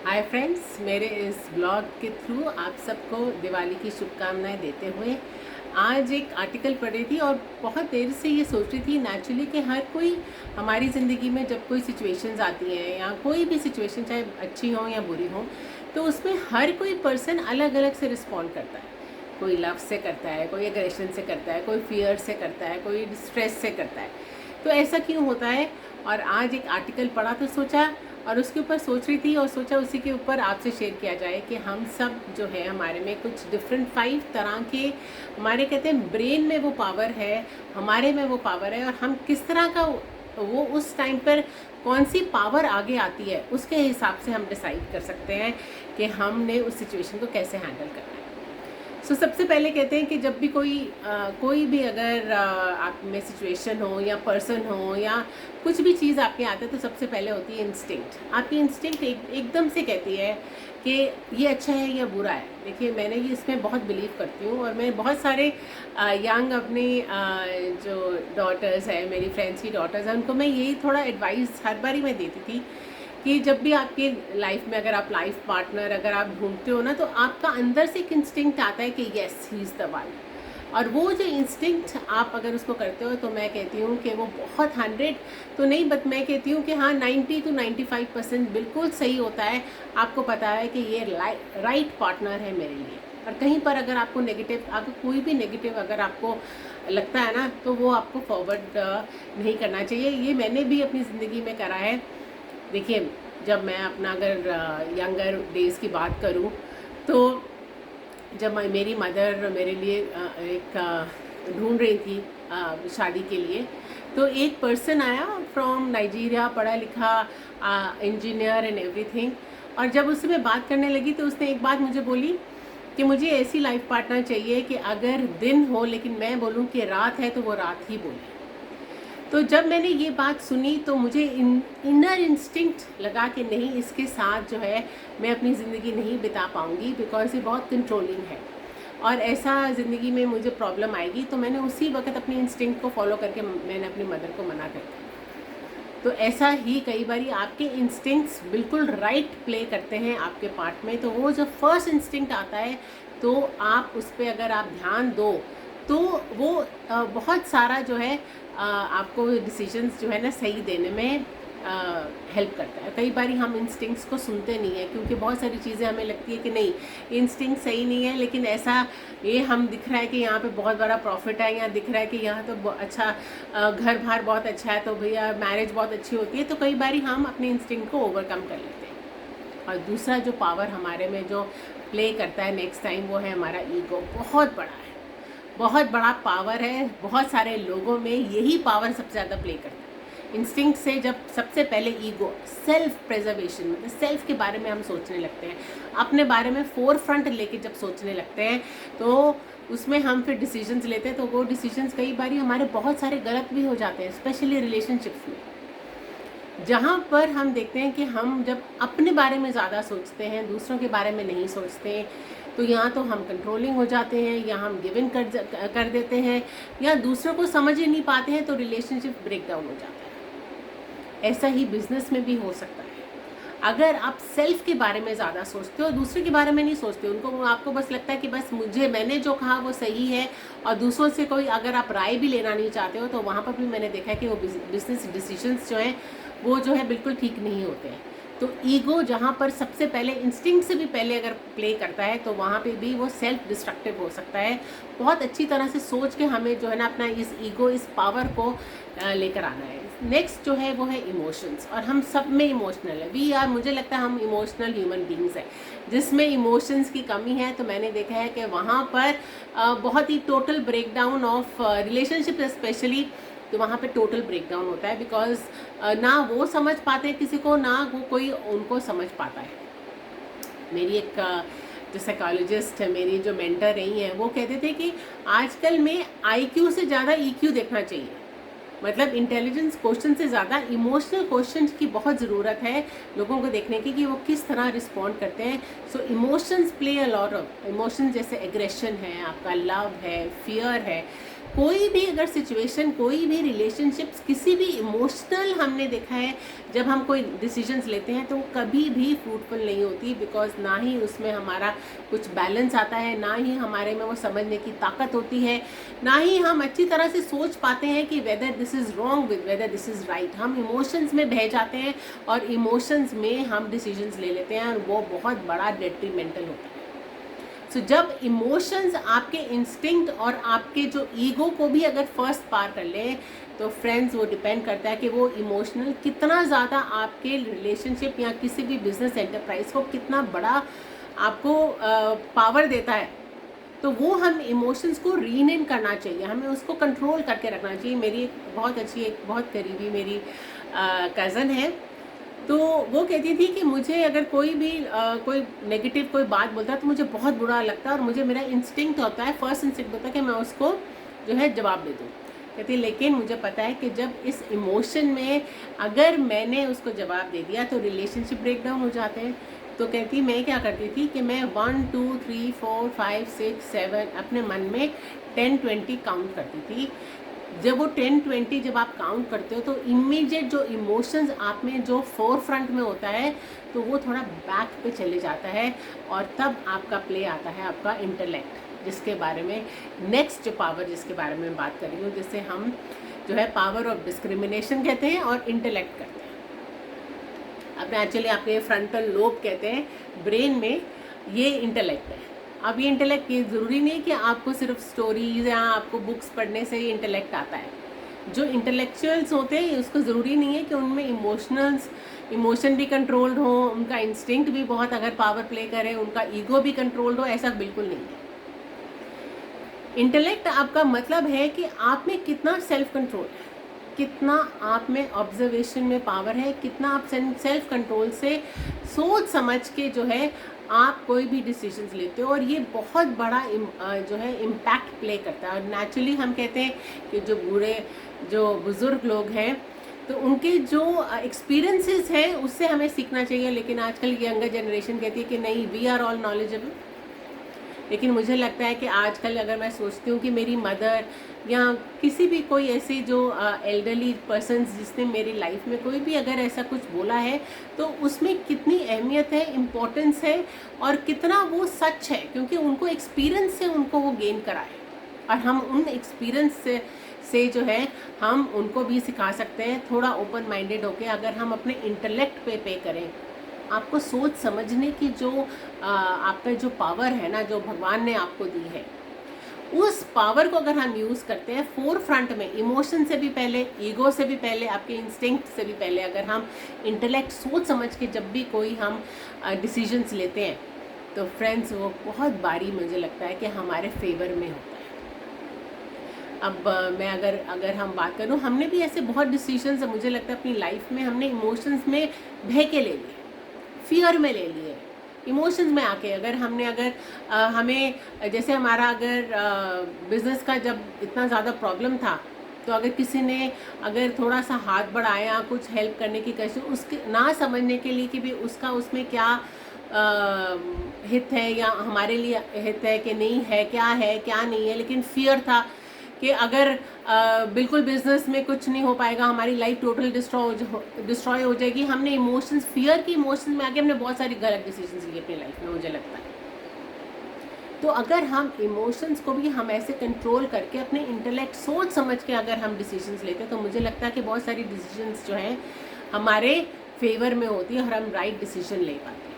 Hi friends, मेरे इस blog के थ्रू आप सबको दिवाली की शुभकामनाएं देते हुए आज एक आर्टिकल पढ़ रही थी और बहुत देर से ये सोच रही थी नेचुरली कि हर कोई हमारी ज़िंदगी में जब कोई सिचुएशंस आती हैं या कोई भी सिचुएशन चाहे अच्छी हो या बुरी हो, तो उसमें हर कोई पर्सन अलग अलग से रिस्पॉन्ड करता है। कोई लव से करता है, कोई एग्रेशन से करता है, कोई फियर से करता है, कोई स्ट्रेस से करता है। तो ऐसा क्यों होता है? और आज एक आर्टिकल पढ़ा तो सोचा और उसके ऊपर सोच रही थी और सोचा उसी के ऊपर आपसे शेयर किया जाए कि हम सब जो है हमारे में कुछ डिफरेंट 5 तरह के हमारे कहते हैं ब्रेन में वो पावर है, हमारे में वो पावर है और हम किस तरह का वो उस टाइम पर कौन सी पावर आगे आती है उसके हिसाब से हम डिसाइड कर सकते हैं कि हमने उस सिचुएशन को कैसे हैंडल करना है। सबसे पहले कहते हैं कि जब भी कोई भी अगर आप में सिचुएशन हो या पर्सन हो या कुछ भी चीज़ आपके आते हैं तो सबसे पहले होती है इंस्टिंक्ट। आपकी इंस्टिंक्ट एकदम से कहती है कि ये अच्छा है या बुरा है। देखिए, मैंने ये इसमें बहुत बिलीव करती हूँ और मैं बहुत सारे यंग अपने जो डॉटर्स हैं, मेरी फ्रेंड्स की डॉटर्स हैं, उनको मैं यही थोड़ा एडवाइस हर बारी मैं देती थी कि जब भी आपके लाइफ में अगर आप लाइफ पार्टनर अगर आप ढूंढते हो ना, तो आपका अंदर से एक इंस्टिंक्ट आता है कि yes he is the one. और वो जो इंस्टिंक्ट आप अगर उसको करते हो तो मैं कहती हूँ कि वो बहुत 100 तो नहीं, बट मैं कहती हूँ कि हाँ 90 to 95% बिल्कुल सही होता है। आपको पता है कि ये राइट पार्टनर है मेरे लिए। और कहीं पर अगर आपको नेगेटिव, आपको कोई भी नेगेटिव अगर आपको लगता है ना, तो वो आपको फॉरवर्ड नहीं करना चाहिए। ये मैंने भी अपनी ज़िंदगी में करा है। देखिए, जब मैं अपना अगर यंगर डेज़ की बात करूं, तो जब मेरी मदर मेरे लिए एक ढूंढ रही थी शादी के लिए, तो एक पर्सन आया फ्रॉम नाइजीरिया, पढ़ा लिखा इंजीनियर एंड एवरीथिंग। और जब उससे मैं बात करने लगी तो उसने एक बात मुझे बोली कि मुझे ऐसी लाइफ पार्टनर चाहिए कि अगर दिन हो लेकिन मैं बोलूं कि रात है तो वो रात ही बोले। तो जब मैंने ये बात सुनी तो मुझे इनर इंस्टिंक्ट लगा कि नहीं, इसके साथ जो है मैं अपनी ज़िंदगी नहीं बिता पाऊँगी, बिकॉज़ ये बहुत कंट्रोलिंग है और ऐसा ज़िंदगी में मुझे प्रॉब्लम आएगी। तो मैंने उसी वक्त अपनी इंस्टिंक्ट को फॉलो करके मैंने अपनी मदर को मना कर दिया। तो ऐसा ही कई बार आपके इंस्टिंक्ट्स बिल्कुल राइट प्ले करते हैं आपके पार्ट में। तो वो जो फर्स्ट इंस्टिंक्ट आता है, तो आप उस पर अगर आप ध्यान दो तो वो बहुत सारा जो है आपको डिसीजंस जो है ना सही देने में हेल्प करता है। कई बार हम इंस्टिंक्ट्स को सुनते नहीं है क्योंकि बहुत सारी चीज़ें हमें लगती है कि नहीं, इंस्टिंक्ट सही नहीं है, लेकिन ऐसा ये हम दिख रहा है कि यहाँ पे बहुत बड़ा प्रॉफिट है, यहाँ दिख रहा है कि यहाँ तो अच्छा घर बार बहुत अच्छा है, तो भैया मैरिज बहुत अच्छी होती है। तो कई बार हम अपने इंस्टिंक्ट को ओवरकम कर लेते हैं। और दूसरा जो पावर हमारे में जो प्ले करता है नेक्स्ट टाइम, वो है हमारा ईगो। बहुत बड़ा है, बहुत बड़ा पावर है। बहुत सारे लोगों में यही पावर सबसे ज़्यादा प्ले करता है। इंस्टिंक्ट से जब सबसे पहले ईगो, सेल्फ प्रिजर्वेशन, मतलब सेल्फ के बारे में हम सोचने लगते हैं, अपने बारे में फोर फ्रंट लेके जब सोचने लगते हैं, तो उसमें हम फिर डिसीजंस लेते हैं। तो वो डिसीजंस कई बार हमारे बहुत सारे गलत भी हो जाते हैं, स्पेशली रिलेशनशिप्स में, जहाँ पर हम देखते हैं कि हम जब अपने बारे में ज़्यादा सोचते हैं, दूसरों के बारे में नहीं सोचते, तो यहाँ तो हम कंट्रोलिंग हो जाते हैं या हम गिव इन कर देते हैं या दूसरों को समझ ही नहीं पाते हैं, तो रिलेशनशिप ब्रेक डाउन हो जाता है। ऐसा ही बिजनेस में भी हो सकता है। अगर आप सेल्फ के बारे में ज़्यादा सोचते हो, दूसरे के बारे में नहीं सोचते, उनको आपको बस लगता है कि बस मैंने जो कहा वो सही है, और दूसरों से कोई अगर आप राय भी लेना नहीं चाहते हो, तो वहाँ पर भी मैंने देखा है कि वो बिजनेस डिसीजंस जो हैं वो जो है बिल्कुल ठीक नहीं होते हैं। तो ईगो जहाँ पर सबसे पहले इंस्टिंक्ट से भी पहले अगर प्ले करता है, तो वहाँ पे भी वो सेल्फ डिस्ट्रक्टिव हो सकता है। बहुत अच्छी तरह से सोच के हमें जो है ना अपना इस ईगो, इस पावर को लेकर आना है। नेक्स्ट जो है वो है इमोशंस, और हम सब में इमोशनल है। वी आर, मुझे लगता है हम इमोशनल ह्यूमन बींग्स हैं। जिसमें इमोशंस की कमी है, तो मैंने देखा है कि वहाँ पर बहुत ही total breakdown of relationship specially, तो वहाँ पे टोटल ब्रेकडाउन होता है। बिकॉज ना वो समझ पाते हैं किसी को, ना वो कोई उनको समझ पाता है। मेरी एक जो साइकोलॉजिस्ट है, मेरी जो मेंटर रही हैं, वो कहते थे कि आजकल में आईक्यू से ज़्यादा ईक्यू देखना चाहिए। मतलब इंटेलिजेंस क्वेश्चन से ज़्यादा इमोशनल क्वेश्चन की बहुत ज़रूरत है लोगों को देखने की, कि वो किस तरह रिस्पॉन्ड करते हैं। So emotions play a lot of emotions, जैसे एग्रेशन है, आपका लव है, फियर है, कोई भी अगर सिचुएशन, कोई भी रिलेशनशिप्स, किसी भी इमोशनल हमने देखा है जब हम कोई डिसीजंस लेते हैं तो वो कभी भी फ्रूटफुल नहीं होती, बिकॉज ना ही उसमें हमारा कुछ बैलेंस आता है, ना ही हमारे में वो समझने की ताकत होती है, ना ही हम अच्छी तरह से सोच पाते हैं कि weather this is wrong with weather this is right. हम इमोशंस में बह जाते हैं और इमोशंस में हम डिसीजंस ले लेते हैं और वो बहुत बड़ा डेट्रीमेंटल होता है। सो जब इमोशंस आपके इंस्टिंक्ट और आपके जो ईगो को भी अगर फर्स्ट पार कर ले, तो फ्रेंड्स वो डिपेंड करता है कि वो इमोशनल कितना ज़्यादा आपके रिलेशनशिप या किसी भी बिजनेस एंटरप्राइज को कितना बड़ा आपको पावर देता है। तो वो हम इमोशंस को रीनेम करना चाहिए, हमें उसको कंट्रोल करके रखना चाहिए। मेरी एक बहुत अच्छी, एक बहुत करीबी मेरी कज़न है, तो वो कहती थी कि मुझे अगर कोई भी कोई नेगेटिव कोई बात बोलता है तो मुझे बहुत बुरा लगता है और मुझे मेरा इंस्टिंक्ट होता है, फर्स्ट इंस्टिंक्ट होता है कि मैं उसको जो है जवाब दे दूँ। कहती लेकिन मुझे पता है कि जब इस इमोशन में अगर मैंने उसको जवाब दे दिया तो रिलेशनशिप ब्रेक डाउन हो जाते हैं। तो कहती मैं क्या करती थी कि मैं 1 2 3 4 5 6 7 अपने मन में 10-20 काउंट करती थी। जब वो 10-20 जब आप काउंट करते हो तो इमीडिएट जो इमोशंस आप में जो फोर फ्रंट में होता है तो वो थोड़ा बैक पे चले जाता है और तब आपका प्ले आता है आपका इंटेलेक्ट, जिसके बारे में नेक्स्ट जो पावर जिसके बारे में बात कर रही हूँ, जिसे हम जो है पावर ऑफ डिस्क्रिमिनेशन कहते हैं और इंटेलेक्ट कहते हैं। अब एक्चुअली आपके फ्रंटल लोब कहते हैं ब्रेन में, ये इंटेलेक्ट है। अब ये इंटेलेक्ट ये ज़रूरी नहीं कि आपको सिर्फ स्टोरीज या आपको बुक्स पढ़ने से ही इंटेलेक्ट आता है। जो इंटेलेक्चुअल्स होते हैं उसको ज़रूरी नहीं है कि उनमें इमोशन भी कंट्रोल्ड हो, उनका इंस्टिंक्ट भी बहुत अगर पावर प्ले करे, उनका ईगो भी कंट्रोल्ड हो, ऐसा बिल्कुल नहीं है। इंटेलेक्ट आपका मतलब है कि आप में कितना सेल्फ कंट्रोल है, कितना आप में ऑब्जर्वेशन में पावर है, कितना आप सेल्फ कंट्रोल से सोच समझ के जो है आप कोई भी डिसीजंस लेते हो, और ये बहुत बड़ा जो है इम्पैक्ट प्ले करता है। और नेचुरली हम कहते हैं कि जो बुज़ुर्ग लोग हैं तो उनके जो एक्सपीरियंसेस हैं उससे हमें सीखना चाहिए, लेकिन आजकल यंगर जनरेशन कहती है कि नहीं, वी आर ऑल नॉलेजेबल। लेकिन मुझे लगता है कि आजकल अगर मैं सोचती हूँ कि मेरी मदर या किसी भी कोई ऐसे जो एल्डरली पर्सन्स जिसने मेरी लाइफ में कोई भी अगर ऐसा कुछ बोला है तो उसमें कितनी अहमियत है, इम्पोर्टेंस है और कितना वो सच है, क्योंकि उनको एक्सपीरियंस से उनको वो गेन करा है और हम उन एक्सपीरियंस से जो है हम उनको भी सिखा सकते हैं। थोड़ा ओपन माइंडेड होकर अगर हम अपने इंटेलेक्ट पे करें, आपको सोच समझने की जो आपका जो पावर है ना, जो भगवान ने आपको दी है, उस पावर को अगर हम यूज़ करते हैं फोर फ्रंट में, इमोशन से भी पहले, ईगो से भी पहले, आपके इंस्टिंक्ट से भी पहले, अगर हम इंटेलेक्ट सोच समझ के जब भी कोई हम डिसीजंस लेते हैं तो फ्रेंड्स वो बहुत बारी मुझे लगता है कि हमारे फेवर में होता है। अब मैं अगर हम बात करूँ, हमने भी ऐसे बहुत डिसीजंस मुझे लगता है अपनी लाइफ में हमने इमोशंस में बह के ले लिए, फियर में ले लिए, इमोशंस में आके। अगर हमें जैसे हमारा अगर बिज़नेस का जब इतना ज़्यादा प्रॉब्लम था तो अगर किसी ने अगर थोड़ा सा हाथ बढ़ाया, कुछ हेल्प करने की कोशिश, उसके ना समझने के लिए कि भी उसका उसमें क्या हित है या हमारे लिए हित है कि नहीं है, क्या नहीं है, लेकिन फियर था कि अगर बिल्कुल बिजनेस में कुछ नहीं हो पाएगा, हमारी लाइफ टोटल डिस्ट्रॉय हो जाएगी। हमने इमोशंस, फियर की इमोशंस में आके हमने बहुत सारी गलत डिसीजंस लिए अपनी लाइफ में, मुझे लगता है। तो अगर हम इमोशंस को भी हम ऐसे कंट्रोल करके अपने इंटेलेक्ट सोच समझ के अगर हम डिसीजंस लेते हैं तो मुझे लगता है कि बहुत सारी डिसीजंस जो हैं हमारे फेवर में होती है और हम राइट डिसीजन ले पाते हैं।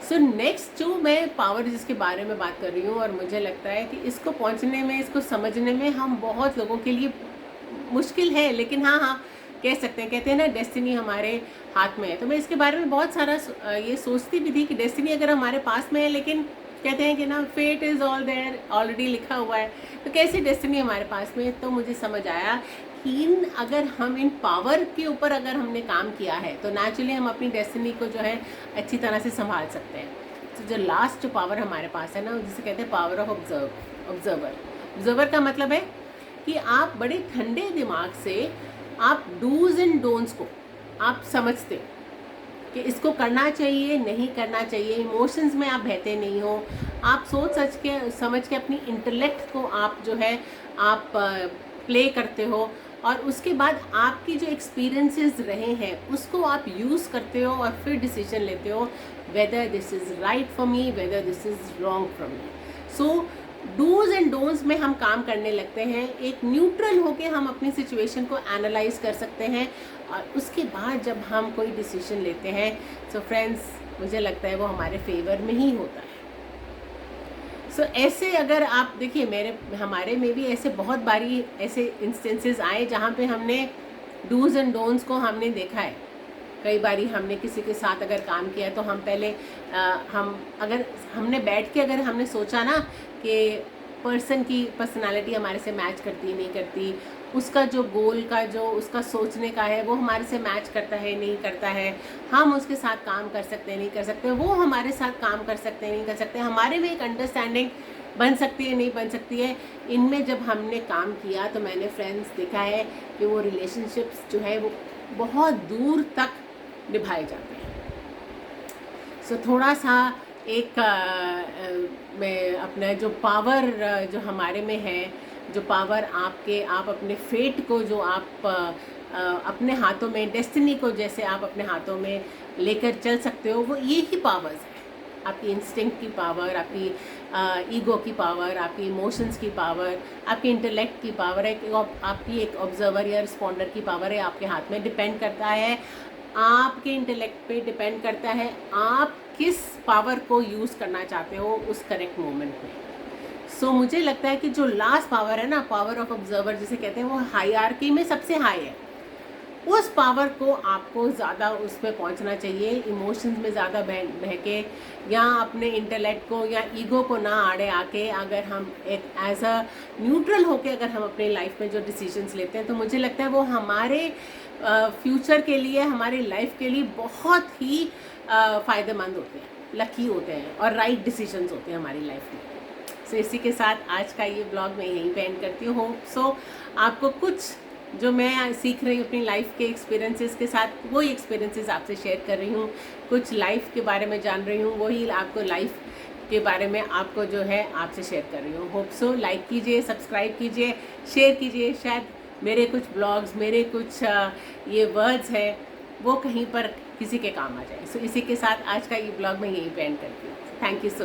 सो नेक्स्ट जो मैं पावर जिसके बारे में बात कर रही हूँ, और मुझे लगता है कि इसको पहुँचने में, इसको समझने में हम बहुत लोगों के लिए मुश्किल है, लेकिन हाँ कह सकते हैं, कहते हैं ना डेस्टिनी हमारे हाथ में है। तो मैं इसके बारे में बहुत सारा ये सोचती भी थी कि डेस्टिनी अगर हमारे पास में है, लेकिन कहते हैं कि ना fate is all there, already लिखा हुआ है, तो कैसे डेस्टिनी हमारे पास में है। तो मुझे समझ आया कि अगर हम इन पावर के ऊपर अगर हमने काम किया है तो नेचुरली हम अपनी डेस्टिनी को जो है अच्छी तरह से संभाल सकते हैं। तो जो लास्ट जो पावर हमारे पास है ना, जिसे कहते हैं पावर ऑफ ऑब्जर्वर का मतलब है कि आप बड़े ठंडे दिमाग से आप डूज एंड डोंट्स को आप समझते कि इसको करना चाहिए, नहीं करना चाहिए, इमोशंस में आप बहते नहीं हो, आप सोच समझ के अपनी इंटेलेक्ट को आप जो है आप प्ले करते हो, और उसके बाद आपकी जो एक्सपीरियंसेस रहे हैं उसको आप यूज़ करते हो और फिर डिसीजन लेते हो whether this is right for me, whether this is wrong for me. So dos and don'ts में हम काम करने लगते हैं, एक न्यूट्रल होके हम अपनी सिचुएशन को एनालाइज कर सकते हैं, और उसके बाद जब हम कोई डिसीजन लेते हैं सो फ्रेंड्स मुझे लगता है वो हमारे फेवर में ही होता है। सो ऐसे अगर आप देखिए हमारे में भी ऐसे बहुत बारी ऐसे इंस्टेंसेस आए जहाँ पे हमने डूज एंड डोंट्स को हमने देखा है। कई बारी हमने किसी के साथ अगर काम किया तो हम पहले अगर हमने बैठ के अगर हमने सोचा ना कि पर्सन की पर्सनालिटी हमारे से मैच करती नहीं करती, उसका जो गोल का जो उसका सोचने का है वो हमारे से मैच करता है नहीं करता है, हम उसके साथ काम कर सकते हैं नहीं कर सकते, वो हमारे साथ काम कर सकते हैं नहीं कर सकते, हमारे में एक अंडरस्टैंडिंग बन सकती है नहीं बन सकती है। इनमें जब हमने काम किया तो मैंने फ्रेंड्स देखा है कि वो रिलेशनशिप्स जो है वो बहुत दूर तक निभाए जाते हैं। सो थोड़ा सा एक मैं अपना जो पावर जो हमारे में है, जो पावर आप अपने फेट को जो आप अपने हाथों में, डेस्टिनी को जैसे आप अपने हाथों में लेकर चल सकते हो, वो ये ही पावर्स है। आपकी इंस्टिंक्ट की पावर, आपकी ईगो की पावर, आपकी इमोशंस की पावर, आपकी इंटेलेक्ट की पावर है, आपकी एक ऑब्जर्वर या रिस्पॉन्डर की पावर है, आपके हाथ में डिपेंड करता है, आपके इंटेलेक्ट पे डिपेंड करता है आप किस पावर को यूज़ करना चाहते हो उस करेक्ट मोमेंट में। सो मुझे लगता है कि जो लास्ट पावर है ना, पावर ऑफ ऑब्जर्वर जिसे कहते हैं, वो हायरार्की में सबसे हाई है। उस पावर को आपको ज़्यादा उस पर पहुँचना चाहिए, इमोशंस में ज़्यादा बह के या अपने इंटेलेक्ट को या ईगो को ना आड़े आके अगर हम एक एज अ न्यूट्रल होके अगर हम अपने लाइफ में जो डिसीजंस लेते हैं तो मुझे लगता है वो हमारे फ्यूचर के लिए, हमारी लाइफ के लिए बहुत ही फ़ायदेमंद होते हैं, लकी होते हैं और राइट डिसीजंस होते हैं हमारी लाइफ में। सो इसी के साथ आज का ये ब्लॉग मैं यहीं पे एंड करती हूँ। सो आपको कुछ जो मैं सीख रही हूँ अपनी लाइफ के एक्सपीरियंसेस के साथ, वही एक्सपीरियंसेस आपसे शेयर कर रही हूँ। कुछ लाइफ के बारे में जान रही हूँ, वही आपको लाइफ के बारे में आपको जो है आपसे शेयर कर रही हूँ। होप सो लाइक कीजिए, सब्सक्राइब कीजिए, शेयर कीजिए, शायद मेरे कुछ ब्लॉग्स, मेरे कुछ ये वर्ड्स है वो कहीं पर किसी के काम आ जाए। सो इसी के साथ आज का ये ब्लॉग मैं यहीं पे एंड करती हूँ। Thank you so